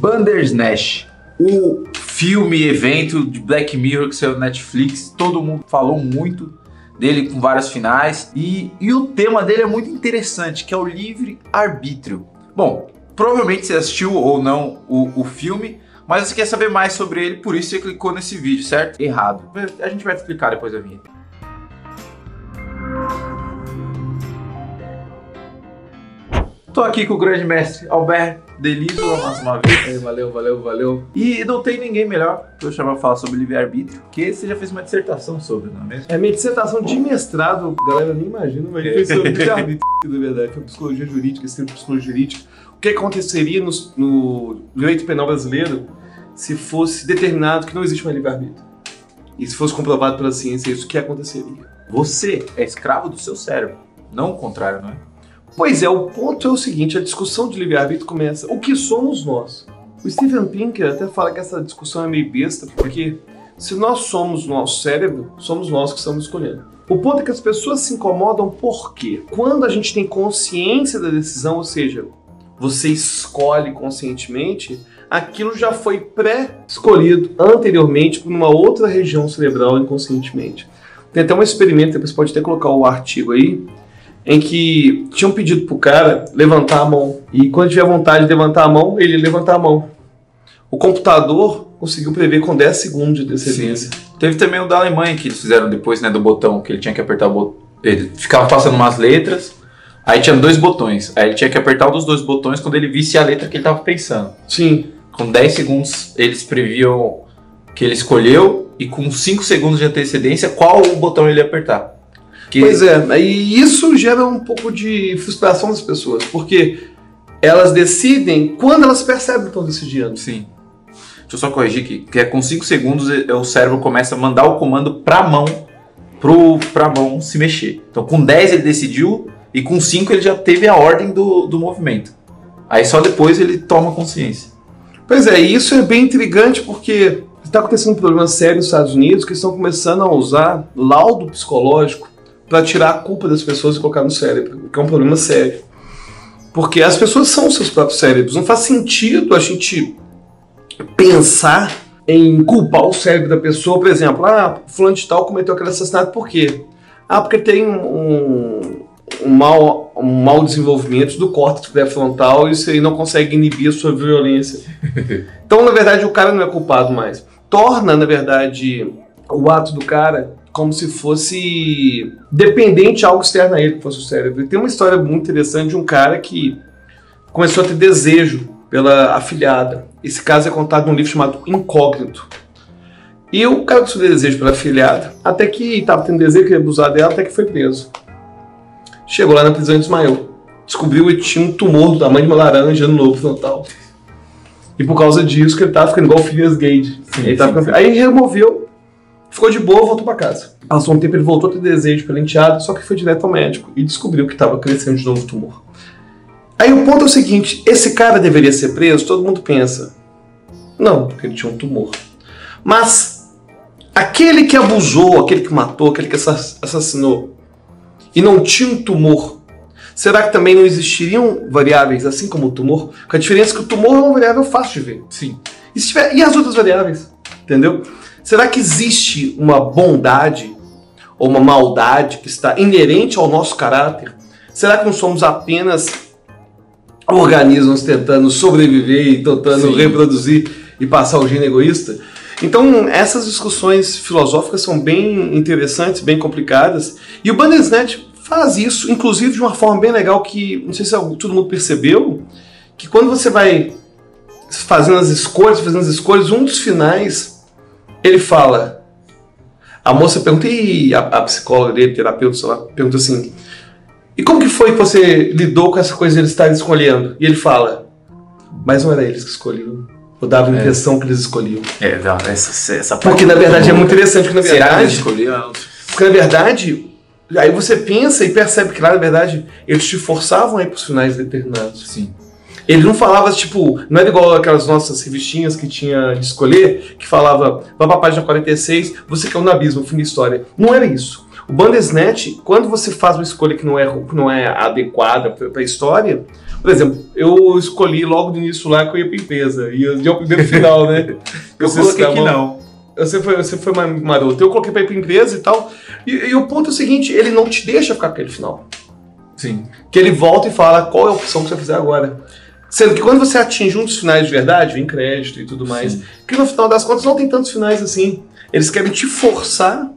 Bandersnatch, o filme, evento de Black Mirror que saiu no Netflix, todo mundo falou muito dele com vários finais e o tema dele é muito interessante, que é o livre-arbítrio. Bom, provavelmente você assistiu ou não o filme, mas você quer saber mais sobre ele, por isso você clicou nesse vídeo, certo? Errado. A gente vai te explicar depois da vinheta. Tô aqui com o grande mestre Alberto Deliso, mais uma vez. Valeu. E não tem ninguém melhor que eu chamar pra falar sobre livre-arbítrio, porque você já fez uma dissertação sobre, não é mesmo? É minha dissertação de mestrado, galera nem imagina, mas foi sobre livre-arbítrio, na verdade. Foi psicologia jurídica, esse tipo de psicologia jurídica. O que aconteceria no direito penal brasileiro se fosse determinado que não existe mais livre-arbítrio? E se fosse comprovado pela ciência isso, o que aconteceria? Você é escravo do seu cérebro, não o contrário, não é? Pois é, o ponto é o seguinte, a discussão de livre-arbítrio começa, o que somos nós? O Steven Pinker até fala que essa discussão é meio besta, porque se nós somos nosso cérebro, somos nós que estamos escolhendo. O ponto é que as pessoas se incomodam por quê? Quando a gente tem consciência da decisão, ou seja, você escolhe conscientemente, aquilo já foi pré-escolhido anteriormente por uma outra região cerebral inconscientemente. Tem até um experimento, depois pode até colocar o artigo aí, em que tinham pedido pro cara levantar a mão. E quando tiver vontade de levantar a mão, ele levantar a mão. O computador conseguiu prever com 10 segundos de antecedência. Teve também o da Alemanha que eles fizeram depois, né, do botão, que ele tinha que apertar o botão. Ele ficava passando umas letras, aí tinha 2 botões. Aí ele tinha que apertar um dos 2 botões quando ele visse a letra que ele tava pensando. Sim. Com 10 segundos eles previam que ele escolheu e com 5 segundos de antecedência qual o botão ele ia apertar. Pois é, e isso gera um pouco de frustração das pessoas, porque elas decidem quando elas percebem que estão decidindo. Sim. Deixa eu só corrigir aqui, que é com 5 segundos o cérebro começa a mandar o comando pra mão se mexer. Então com 10 ele decidiu e com 5 ele já teve a ordem do movimento. Aí só depois ele toma consciência. Pois é, e isso é bem intrigante porque está acontecendo um problema sério nos Estados Unidos que estão começando a usar laudo psicológico para tirar a culpa das pessoas e colocar no cérebro, o que é um problema sério. Porque as pessoas são seus próprios cérebros. Não faz sentido a gente pensar em culpar o cérebro da pessoa, por exemplo, fulano de tal cometeu aquele assassinato, por quê? Porque tem um mau desenvolvimento do córtex pré-frontal e você não consegue inibir a sua violência. Então, na verdade, o cara não é culpado mais. Torna, na verdade, o ato do cara como se fosse dependente de algo externo a ele, que fosse o cérebro. E tem uma história muito interessante de um cara que começou a ter desejo pela afilhada. Esse caso é contado num livro chamado Incógnito. E o cara começou a ter desejo pela afilhada, até que estava tendo desejo, queria abusar dela, até que foi preso. Chegou lá na prisão e desmaiou. Descobriu que tinha um tumor do tamanho de uma laranja no lobo frontal. E por causa disso que ele estava ficando igual o Phineas Gage. Aí removeu, ficou de boa, voltou para casa. Passou um tempo, ele voltou a ter desejo pela enteada, só que foi direto ao médico e descobriu que estava crescendo de novo o tumor. Aí o ponto é o seguinte, esse cara deveria ser preso? Todo mundo pensa. Não, porque ele tinha um tumor. Mas aquele que abusou, aquele que matou, aquele que assassinou e não tinha um tumor, será que também não existiriam variáveis assim como o tumor? Com a diferença que o tumor é uma variável fácil de ver. Sim. E as outras variáveis? Entendeu? Será que existe uma bondade ou uma maldade que está inerente ao nosso caráter? Será que não somos apenas organismos tentando sobreviver e tentando reproduzir e passar o gene egoísta? Então, essas discussões filosóficas são bem interessantes, bem complicadas. E o Bandersnatch faz isso, inclusive de uma forma bem legal que, não sei se todo mundo percebeu, que quando você vai fazendo as escolhas, um dos finais... Ele fala, a moça pergunta, e a psicóloga dele, terapeuta, sei lá, pergunta assim, e como que foi que você lidou com essa coisa de eles estarem escolhendo? E ele fala, mas não era eles que escolhiam, eu dava a impressão que eles escolhiam. Essa parte. Porque na verdade é muito interessante, porque na verdade... Será que eles escolhiam? Porque na verdade, aí você pensa e percebe que lá na verdade eles te forçavam a ir para os finais determinados. Sim. Ele não falava, tipo, não era igual aquelas nossas revistinhas que tinha de escolher, que falava, vá pra página 46, você caiu no abismo, fim da história. Não era isso. O Bandersnatch, quando você faz uma escolha que não é adequada para a história, Por exemplo, eu escolhi logo no início lá que eu ia pra empresa. E eu ia o primeiro final, né? Eu coloquei que não. Você foi maroto. Eu coloquei pra ir pra empresa e tal. E o ponto é o seguinte, ele não te deixa ficar com aquele final. Sim. Que ele volta e fala qual é a opção que você vai fazer agora. Sendo que quando você atinge um dos finais de verdade, vem crédito e tudo mais, sim, que no final das contas não tem tantos finais assim. Eles querem te forçar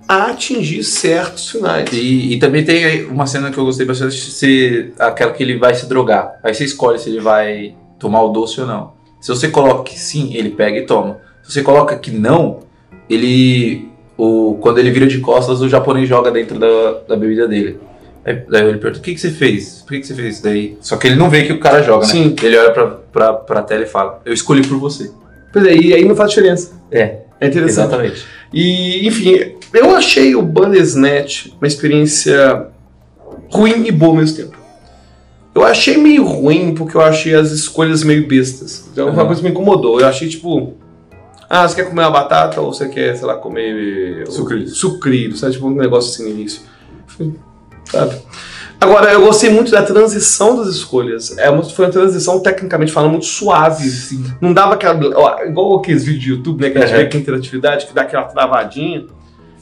a atingir certos finais. E também tem uma cena que eu gostei bastante, aquela que ele vai se drogar. Aí você escolhe se ele vai tomar o doce ou não. Se você coloca que sim, ele pega e toma. Se você coloca que não, quando ele vira de costas, o japonês joga dentro da bebida dele. Daí ele pergunta, o que você fez? Por que você fez isso daí? Só que ele não vê que o cara joga, sim, né? Ele olha pra tela e fala, eu escolhi por você. Pois é, e aí não faz diferença. É interessante. Exatamente. E, enfim, eu achei o Bandersnatch uma experiência ruim e boa ao mesmo tempo. Eu achei meio ruim porque eu achei as escolhas meio bestas. Então, uma coisa que me incomodou. Eu achei, tipo... você quer comer uma batata ou você quer, sei lá, comer... Sucrilho, sabe? Tipo um negócio assim no início. Sabe? Agora, eu gostei muito da transição das escolhas. Foi uma transição, tecnicamente falando, muito suave. Sim. Não dava aquela... igual aqueles vídeos de YouTube, né? Que a gente vê com interatividade, que dá aquela travadinha.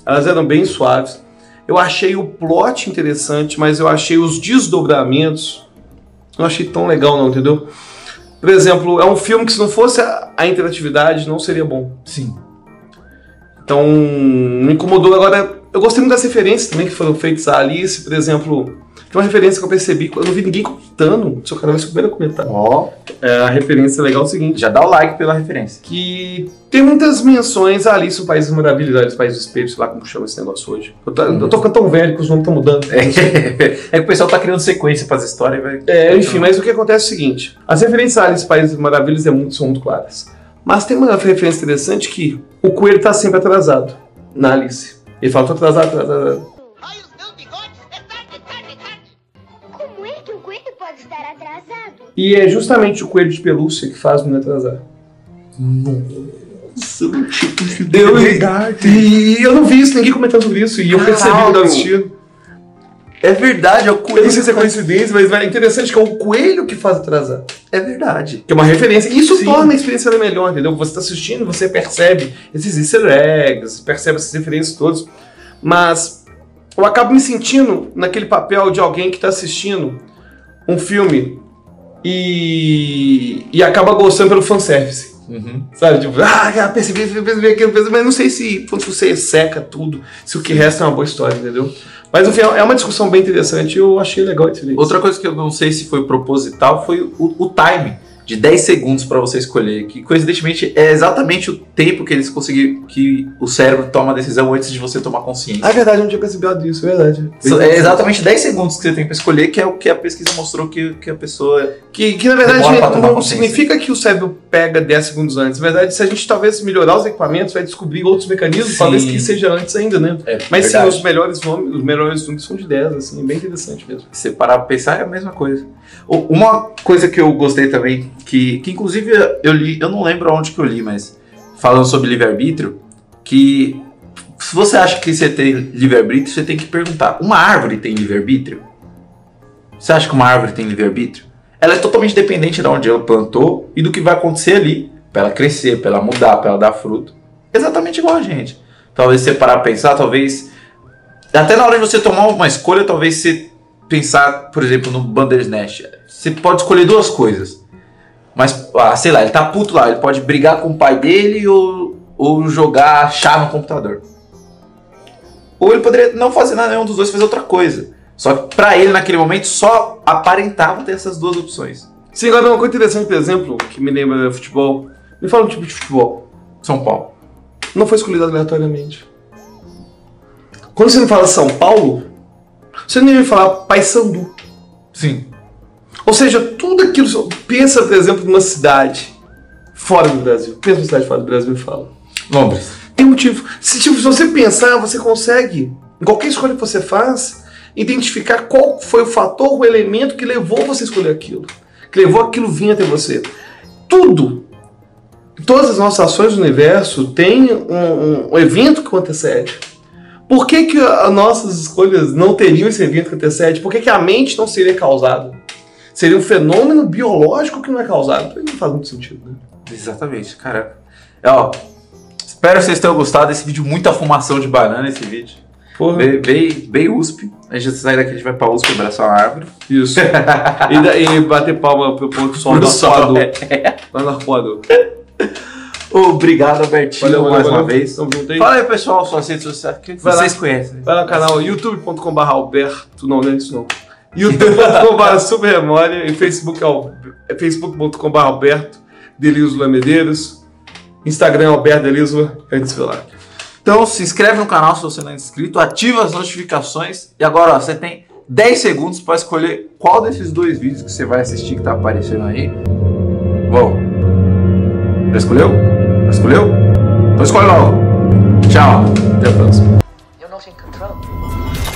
Elas eram bem suaves. Eu achei o plot interessante, mas eu achei os desdobramentos... Não achei tão legal não, entendeu? Por exemplo, é um filme que se não fosse a interatividade, não seria bom. Sim. Então, me incomodou. Agora, eu gostei muito das referências também que foram feitas a Alice, por exemplo. Tem uma referência que eu percebi, eu não vi ninguém comentando, se o cara vai ser o primeiro a comentar. A referência legal é o seguinte. Já dá o like pela referência. Que tem muitas menções a Alice, o País das Maravilhas, Alice, o País do Espelho, sei lá como chama esse negócio hoje. Eu tô ficando tão velho que os nomes estão mudando. É que o pessoal tá criando sequência pras histórias. Enfim, mas o que acontece é o seguinte. As referências a Alice, o País das Maravilhas são muito claras. Mas tem uma referência interessante que o coelho tá sempre atrasado na Alice. Ele fala, tô atrasado. Como é que o coelho pode estar atrasado? E é justamente o coelho de pelúcia que faz o menino atrasar. Nossa, não tinha Deu verdade. E eu não vi isso, ninguém comentando sobre isso. E eu percebi que eu tava assistindo. É verdade, é o coelho. Eu não sei se é coincidência, mas é interessante que é o coelho que faz atrasar. É verdade. Que é uma referência. E isso Sim. torna a experiência melhor, entendeu? Você tá assistindo, você percebe esses easter eggs, percebe essas referências todas. Mas eu acabo me sentindo naquele papel de alguém que tá assistindo um filme e acaba gostando pelo fanservice. Sabe? Tipo, percebi aquilo, mas não sei se quando você seca tudo, se o que resta é uma boa história, entendeu? Mas no final é uma discussão bem interessante e eu achei legal isso. Outra coisa que eu não sei se foi proposital foi o time de 10 segundos para você escolher, que coincidentemente é exatamente o tempo que eles conseguiram, que o cérebro toma a decisão antes de você tomar consciência. É verdade, eu não tinha percebido isso, é verdade. É exatamente 10 segundos que você tem para escolher, que é o que a pesquisa mostrou que a pessoa... Que na verdade não significa que o cérebro pega 10 segundos antes. Na verdade, se a gente talvez melhorar os equipamentos, vai descobrir outros mecanismos, sim, talvez que seja antes ainda, né? Mas verdade. Sim, os melhores números são de 10, assim, é bem interessante mesmo. Se parar pra pensar, é a mesma coisa. Uma coisa que eu gostei também, que inclusive eu li, eu não lembro onde que eu li, mas falando sobre livre-arbítrio, que se você acha que você tem livre-arbítrio, você tem que perguntar, uma árvore tem livre-arbítrio? Você acha que uma árvore tem livre-arbítrio? Ela é totalmente dependente de onde ela plantou e do que vai acontecer ali, para ela crescer, para ela mudar, para ela dar fruto. Exatamente igual a gente. Talvez você parar pra pensar, talvez... Até na hora de você tomar uma escolha, talvez você pensar, por exemplo, no Bandersnatch. Você pode escolher duas coisas. Mas, sei lá, ele tá puto lá, ele pode brigar com o pai dele ou jogar chá no computador. Ou ele poderia não fazer nada, nenhum dos dois, fazer outra coisa. Só que pra ele, naquele momento, só aparentava ter essas duas opções. Sim, agora uma coisa interessante, por exemplo, que me lembra futebol. Me fala um tipo de futebol. São Paulo. Não foi escolhido aleatoriamente. Quando você me fala São Paulo, você nem vai falar Paysandu. Sim. Ou seja, tudo aquilo... Pensa, por exemplo, numa cidade fora do Brasil. Pensa numa cidade fora do Brasil e fala. Londres. Tem motivo. Se você pensar, você consegue, em qualquer escolha que você faz, identificar qual foi o fator, o elemento que levou você a escolher aquilo. Que levou aquilo vir até você. Tudo. Todas as nossas ações do universo têm um evento que antecede. Por que as nossas escolhas não teriam esse evento que antecede? Por que a mente não seria causada? seria um fenômeno biológico que não é causado. Então não faz muito sentido, né? Exatamente, caraca. Ó, espero que vocês tenham gostado desse vídeo. Muita fumação de banana esse vídeo. Porra. Bem USP. A gente sai daqui, a gente vai pra USP abraçar uma árvore. Isso. e bater palma pro pôr do sol no arcoador. Lá no arcoador. Obrigado, Albertinho, mais uma vez. Tamo junto aí. Fala aí, pessoal, suas redes sociais, que vocês conhecem. Vai no canal youtube.com/alberto, não é isso não. youtube.com/supermemória e facebook.com/alberto Delisula Medeiros. Instagram Alberto Delisula, a gente se vê lá. Então se inscreve no canal se você não é inscrito, ativa as notificações e agora ó, você tem 10 segundos para escolher qual desses 2 vídeos que você vai assistir que tá aparecendo aí. Bom, já escolheu? Já escolheu? Então escolhe logo. Tchau, até a próxima.